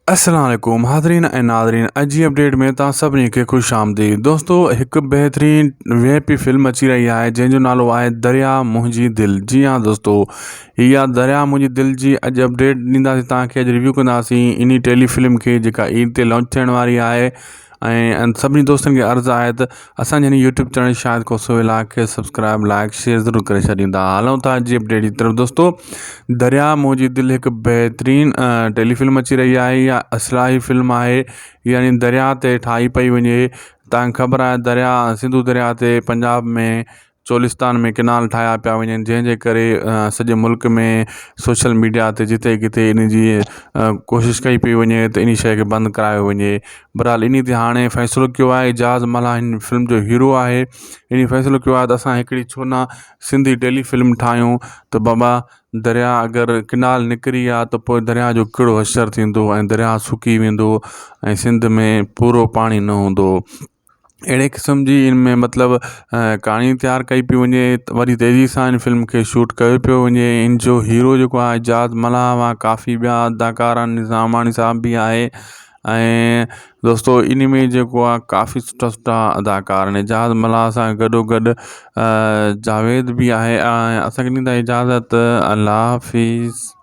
अस्सलाम वालेकुम हाज़रीन ऐं नाज़रीन। अॼु जी अपडेट में तव्हां सभिनी खे ख़ुशि आमदीद। दोस्तो, हिकु बहितरीन VIP फिल्म अची रही आहे जंहिंजो नालो आहे दरिया मुंहिंजी दिलि। जी हाँ दोस्तो, इहा दरिया मुंहिंजी दिलि जी अॼु अपडेट ॾींदासीं तव्हांखे। अॼु रिव्यू कंदासीं इन टेलीफिल्म खे जेका ईद ते लॉन्च थियण वारी आहे। ऐं सभिनी दोस्तनि खे अर्ज़ु आहे त असांजे हिन यूट्यूब चैनल शाहिद कोसोवेला खे सब्सक्राइब लाइक शेयर ज़रूरु करे छॾींदा। हलूं था अॼु जी अपडेट जी तरफ़। दोस्तो, दरिया मुंहिंजी दिलि हिकु बहितरीन टेलीफिल्म अची रही आहे। इहा असलाही फिल्म आहे, यानी दरिया ते ठाही पई वञे। तव्हांखे ख़बर आहे दरिया सिंधु दरिया ते पंजाब में चोलिस्तान में किनाल ठाहिया पिया वञनि, जंहिंजे करे सॼे मुल्क में सोशल मीडिया ते जिते किथे इन जी कोशिशि कई पई वञे त इन शइ खे बंदि करायो वञे। बहरहाल इन ते हाणे फ़ैसिलो कयो आहे, एजाज़ मल्हा हिन फिल्म जो हीरो आहे। इन फ़ैसिलो कयो आहे त असां हिकिड़ी छो न सिंधी टेलीफिल्म ठाहियूं त बाबा दरिया अगरि किनाल निकिरी आहे त पोइ दरिया जो कहिड़ो असरु थींदो ऐं दरिया सुकी वेंदो ऐं सिंध में पूरो पाणी न हूंदो। अहिड़े क़िस्म जी इन में मतिलबु कहाणी तयारु कई पई वञे। वरी तेज़ी सां इन फिल्म खे शूट कयो पियो वञे। इन जो हीरो जेको आहे एजाज़ मल्हा आहे, काफ़ी ॿिया अदाकार आहिनि, निज़ाम हाणी साहब बि आहे। ऐं दोस्तो, इन में जेको आहे काफ़ी सुठा सुठा अदाकार आहिनि। एजाज़ मल्हा सां गॾोगॾु जावेद बि आहे। असांखे ॾींदा इजाज़त। अल्लाह हाफ़िज़।